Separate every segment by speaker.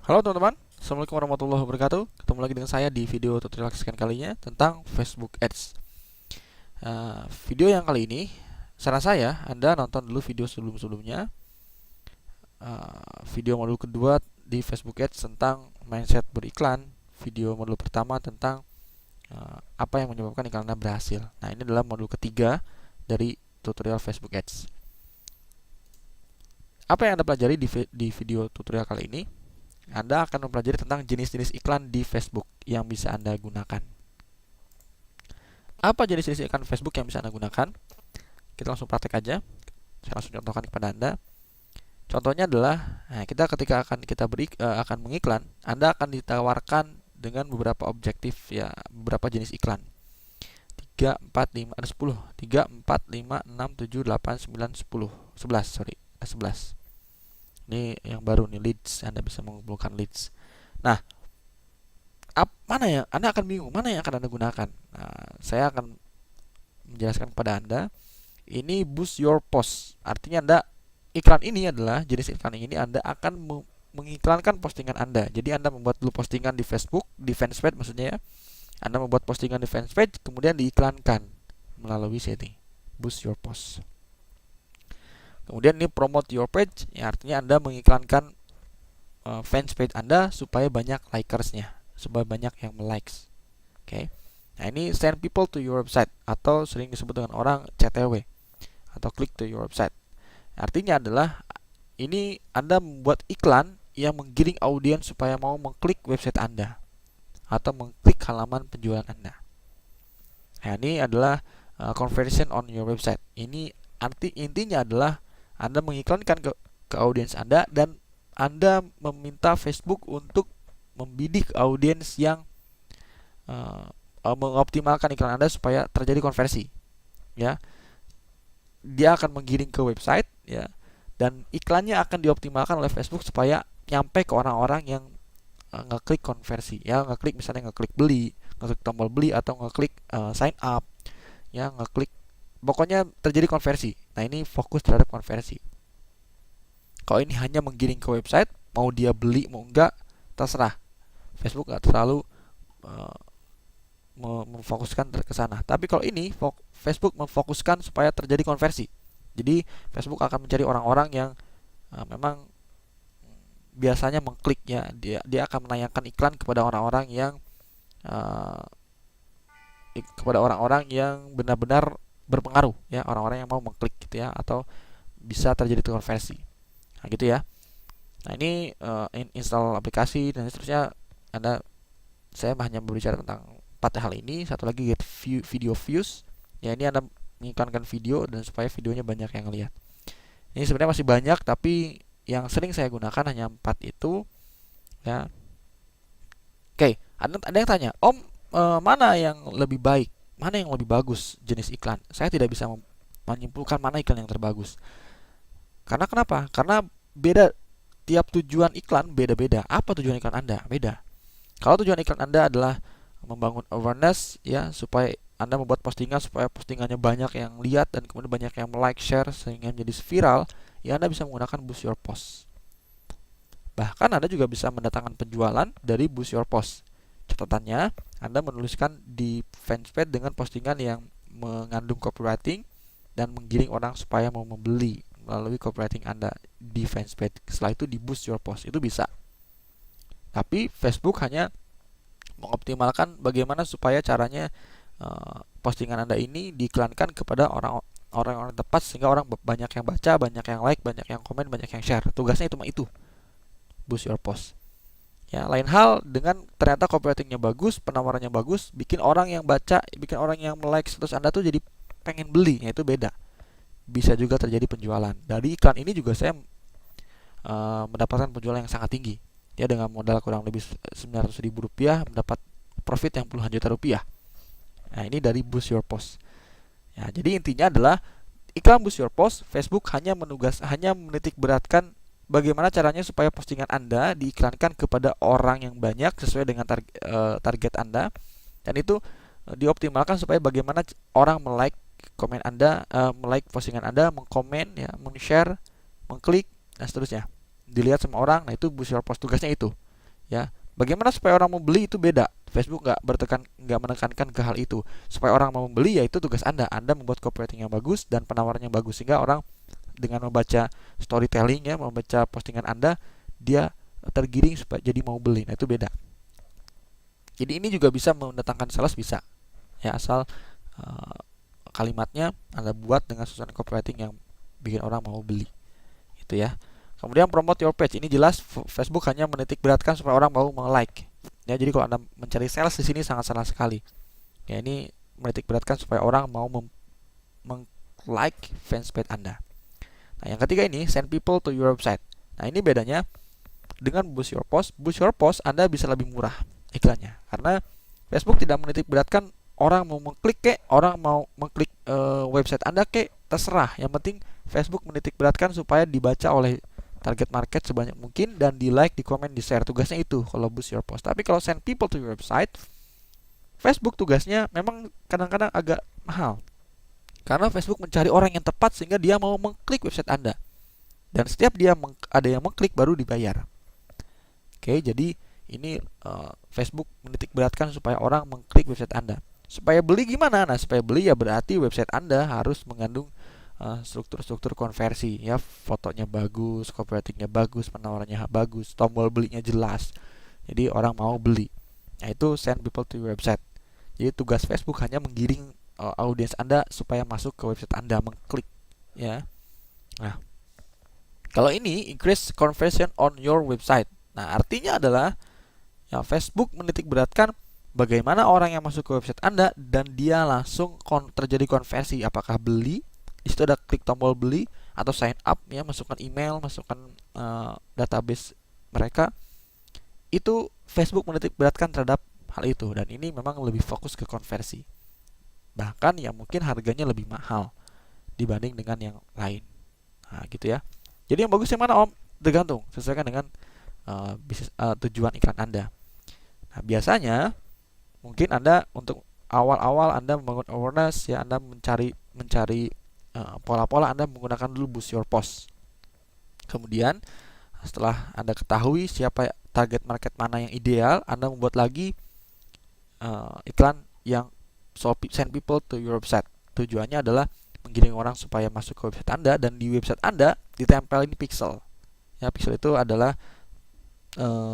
Speaker 1: Halo teman-teman, Assalamualaikum warahmatullahi wabarakatuh. Ketemu lagi dengan saya di video tutorial kesekian kalinya tentang Facebook Ads. Video yang kali ini, saran saya Anda nonton dulu video sebelum-sebelumnya, video modul kedua di Facebook Ads tentang mindset beriklan, video modul pertama tentang apa yang menyebabkan iklan Anda berhasil. Nah, ini adalah modul ketiga dari tutorial Facebook Ads. Apa yang Anda pelajari di video tutorial kali ini? Anda akan mempelajari tentang jenis-jenis iklan di Facebook yang bisa Anda gunakan. Apa jenis-jenis iklan Facebook yang bisa Anda gunakan? Kita langsung praktek aja. Saya langsung contohkan kepada Anda. Contohnya adalah, kita ketika akan mengiklan, Anda akan ditawarkan dengan beberapa objektif, ya, beberapa jenis iklan. 3, 4, 5, ada 10. 3, 4, 5, 6, 7, 8, 9, 10. 11, sorry. 11. Ini yang baru nih, leads. Anda bisa mengumpulkan leads. Nah, mana yang Anda akan bingung, mana yang akan Anda gunakan? Nah, saya akan menjelaskan kepada Anda. Ini boost your post. Artinya iklan ini adalah jenis iklan ini Anda akan mengiklankan postingan Anda. Jadi Anda membuat dulu postingan di Facebook, di fanspage maksudnya ya. Anda membuat postingan di fanspage, kemudian diiklankan melalui sini, boost your post. Kemudian ini promote your page, ya, artinya Anda mengiklankan fanspage Anda supaya banyak likersnya, supaya banyak yang likes. Oke. Nah, ini send people to your website atau sering disebut dengan orang CTW atau click to your website. Artinya adalah ini Anda membuat iklan yang menggiring audiens supaya mau mengklik website Anda atau mengklik halaman penjualan Anda. Nah, ini adalah conversion on your website. Ini intinya adalah Anda mengiklankan ke audiens Anda dan Anda meminta Facebook untuk membidik audiens yang mengoptimalkan iklan Anda supaya terjadi konversi. Ya, dia akan menggiring ke website, ya, dan iklannya akan dioptimalkan oleh Facebook supaya nyampe ke orang-orang yang ngeklik konversi, ya, misalnya ngeklik beli, ngeklik tombol beli atau ngeklik sign up, ya, ngeklik, pokoknya terjadi konversi. Nah, ini fokus terhadap konversi. Kalau ini hanya menggiring ke website, mau dia beli mau enggak terserah. Facebook nggak terlalu memfokuskan ke sana. Tapi kalau ini Facebook memfokuskan supaya terjadi konversi. Jadi Facebook akan mencari orang-orang yang memang biasanya mengklik, ya. Dia akan menayangkan iklan kepada orang-orang yang benar-benar berpengaruh, ya, orang-orang yang mau mengklik gitu, ya, atau bisa terjadi konversi. Nah, gitu ya. Nah, ini install aplikasi dan seterusnya. Saya hanya berbicara tentang 4 hal ini. Satu lagi, get video views. Ya, ini Anda mengiklankan video dan supaya videonya banyak yang lihat. Ini sebenarnya masih banyak, tapi yang sering saya gunakan hanya 4 itu, ya. Oke, ada yang tanya, Om, mana yang lebih baik? Mana yang lebih bagus jenis iklan? Saya tidak bisa menyimpulkan mana iklan yang terbagus. Karena kenapa? Karena beda, tiap tujuan iklan beda-beda. Apa tujuan iklan Anda? Beda. Kalau tujuan iklan Anda adalah membangun awareness, ya, supaya Anda membuat postingan supaya postingannya banyak yang lihat dan kemudian banyak yang like, share sehingga menjadi viral, ya, Anda bisa menggunakan boost your post. Bahkan Anda juga bisa mendatangkan penjualan dari boost your post. Catatannya, Anda menuliskan di fanspage dengan postingan yang mengandung copywriting dan menggiring orang supaya mau membeli melalui copywriting Anda di fanspage. Setelah itu di boost your post, itu bisa. Tapi Facebook hanya mengoptimalkan bagaimana supaya caranya postingan Anda ini diiklankan kepada orang-orang tepat sehingga orang banyak yang baca, banyak yang like, banyak yang komen, banyak yang share. Tugasnya cuma itu, boost your post. Ya, lain hal dengan ternyata copywritingnya bagus, penawarannya bagus, bikin orang yang baca, bikin orang yang like status Anda tuh jadi pengen beli, ya, itu beda. Bisa juga terjadi penjualan. Dari iklan ini juga saya mendapatkan penjualan yang sangat tinggi. Ya, dengan modal kurang lebih Rp900.000 mendapat profit yang puluhan juta rupiah. Nah, ini dari boost your post. Ya, jadi intinya adalah iklan boost your post, Facebook hanya menitik beratkan bagaimana caranya supaya postingan Anda diiklankan kepada orang yang banyak sesuai dengan target Anda, dan itu dioptimalkan supaya bagaimana orang melike komen Anda, melike postingan Anda, mengkomen, ya, men-share, mengklik dan seterusnya. Dilihat sama orang. Nah, itu boost your post, tugasnya itu. Ya, bagaimana supaya orang mau beli itu beda. Facebook nggak menekankan ke hal itu. Supaya orang mau membeli, yaitu tugas Anda. Anda membuat copywriting yang bagus dan penawarannya bagus, sehingga orang dengan membaca storytelling, ya, membaca postingan Anda, dia tergiring supaya jadi mau beli. Nah, itu beda. Jadi ini juga bisa mendatangkan sales, bisa. Ya, asal uh, kalimatnya Anda buat dengan susunan copywriting yang bikin orang mau beli. Itu ya. Kemudian promote your page. Ini jelas Facebook hanya menitik beratkan supaya orang mau like. Ya, jadi kalau Anda mencari sales di sini sangat salah sekali. Ya, ini menitik beratkan supaya orang mau like fanspage Anda. Nah, yang ketiga ini send people to your website. Nah, ini bedanya dengan boost your post. Boost your post Anda bisa lebih murah iklannya, karena Facebook tidak menitik beratkan orang mau mengklik orang mau mengklik website Anda terserah. Yang penting Facebook menitik beratkan supaya dibaca oleh target market sebanyak mungkin dan di like, di komen, di share. Tugasnya itu kalau boost your post. Tapi kalau send people to your website, Facebook tugasnya memang kadang-kadang agak mahal. Karena Facebook mencari orang yang tepat sehingga dia mau mengklik website Anda. Dan setiap dia ada yang mengklik baru dibayar. Oke, jadi ini Facebook menitik beratkan supaya orang mengklik website Anda. Supaya beli gimana? Nah, supaya beli ya berarti website Anda harus mengandung struktur-struktur konversi, ya, fotonya bagus, copywritingnya bagus, penawarannya bagus, tombol belinya jelas, jadi orang mau beli. Nah, itu send people to your website. Jadi tugas Facebook hanya menggiring audiens Anda supaya masuk ke website Anda, mengklik, ya. Nah, kalau ini increase conversion on your website. Nah, artinya adalah ya, Facebook menitik beratkan bagaimana orang yang masuk ke website Anda dan dia langsung terjadi konversi, apakah beli. Di situ ada klik tombol beli atau sign up, ya, masukkan email, masukkan database mereka. Itu Facebook menitik beratkan terhadap hal itu, dan ini memang lebih fokus ke konversi. Bahkan ya mungkin harganya lebih mahal dibanding dengan yang lain. Nah, gitu ya. Jadi yang bagus yang mana, Om? Tergantung, sesuaikan dengan tujuan iklan Anda. Nah, biasanya mungkin Anda untuk awal-awal Anda membangun awareness, ya, Anda mencari pola-pola, Anda menggunakan dulu boost your post. Kemudian setelah Anda ketahui siapa target market mana yang ideal, Anda membuat lagi iklan yang send people to your website. Tujuannya adalah menggiring orang supaya masuk ke website Anda, dan di website Anda ditempel ini pixel. Ya, pixel itu adalah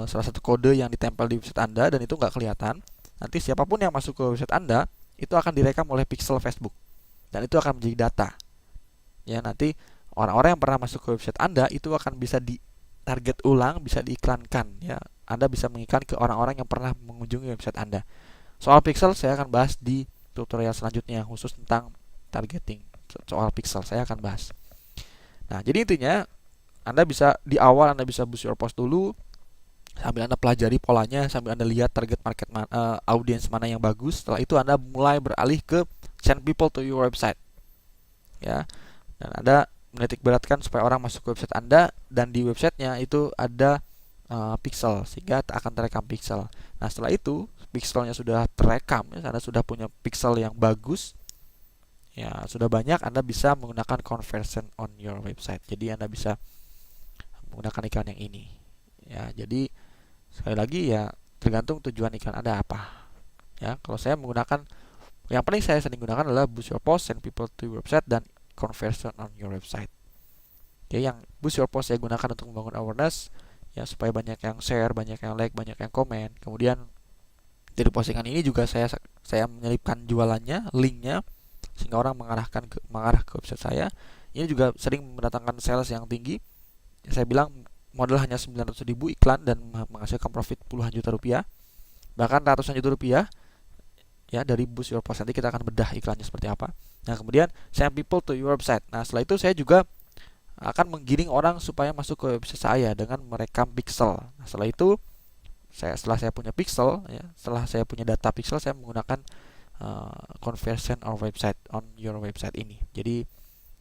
Speaker 1: salah satu kode yang ditempel di website Anda, dan itu nggak kelihatan. Nanti siapapun yang masuk ke website Anda itu akan direkam oleh pixel Facebook, dan itu akan menjadi data. Ya, nanti orang-orang yang pernah masuk ke website Anda itu akan bisa ditarget ulang, bisa diiklankan, ya. Anda bisa mengiklan ke orang-orang yang pernah mengunjungi website Anda. Soal pixel saya akan bahas di tutorial selanjutnya khusus tentang targeting. Soal pixel saya akan bahas. Nah, jadi intinya Anda bisa di awal Anda bisa boost your post dulu, sambil Anda pelajari polanya, sambil Anda lihat target market audience mana yang bagus. Setelah itu Anda mulai beralih ke send people to your website, ya. Dan Anda menitik beratkan supaya orang masuk ke website Anda, dan di websitenya itu ada pixel, sehingga akan terekam pixel. Nah, setelah itu pixelnya sudah terekam, ya, Anda sudah punya pixel yang bagus, ya, sudah banyak, Anda bisa menggunakan conversion on your website. Jadi Anda bisa menggunakan iklan yang ini, ya. Jadi sekali lagi ya tergantung tujuan iklan Anda apa. Ya, kalau saya menggunakan, yang paling saya sering gunakan adalah boost your post, send people to your website, dan conversion on your website. Oke, yang boost your post saya gunakan untuk membangun awareness, ya, supaya banyak yang share, banyak yang like, banyak yang komen. Kemudian dari postingan ini juga saya menyelipkan jualannya, linknya, sehingga orang mengarah ke website saya. Ini juga sering mendatangkan sales yang tinggi. Saya bilang modal hanya 900.000 iklan dan menghasilkan profit puluhan juta rupiah, bahkan ratusan juta rupiah, ya, dari boost your post. Nanti kita akan bedah iklannya seperti apa. Nah, kemudian send people to your website. Nah, setelah itu saya juga akan menggiring orang supaya masuk ke website saya dengan merekam pixel. Nah, setelah itu setelah saya punya pixel, ya, setelah saya punya data pixel, saya menggunakan conversion on website on your website ini. Jadi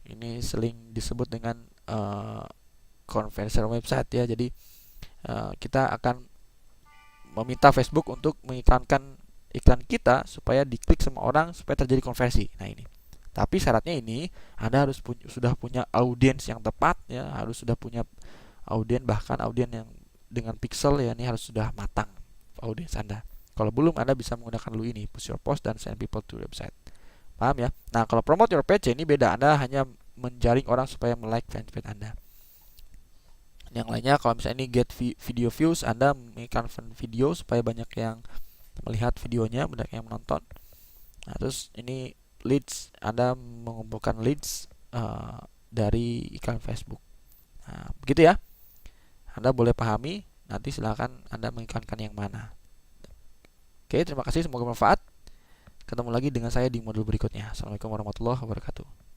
Speaker 1: ini sering disebut dengan conversion website, ya. Jadi kita akan meminta Facebook untuk mengiklankan iklan kita supaya diklik sama orang supaya terjadi konversi. Nah, ini. Tapi syaratnya ini Anda harus sudah punya audiens yang tepat, ya, harus sudah punya bahkan audiens yang dengan pixel ya, ini harus sudah matang audiens Anda. Kalau belum, Anda bisa menggunakan dulu ini, push your post dan send people to website. Paham ya? Nah, kalau promote your page ini beda. Anda hanya menjaring orang supaya like fanpage Anda. Yang lainnya, kalau misalnya ini get video views, Anda mengirimkan video supaya banyak yang melihat videonya, banyak yang menonton. Nah, terus ini leads, Anda mengumpulkan leads dari iklan Facebook. Nah, begitu ya. Anda boleh pahami, nanti silakan Anda mengiklankan yang mana. Oke, terima kasih, semoga bermanfaat. Ketemu lagi dengan saya di modul berikutnya. Assalamualaikum warahmatullahi wabarakatuh.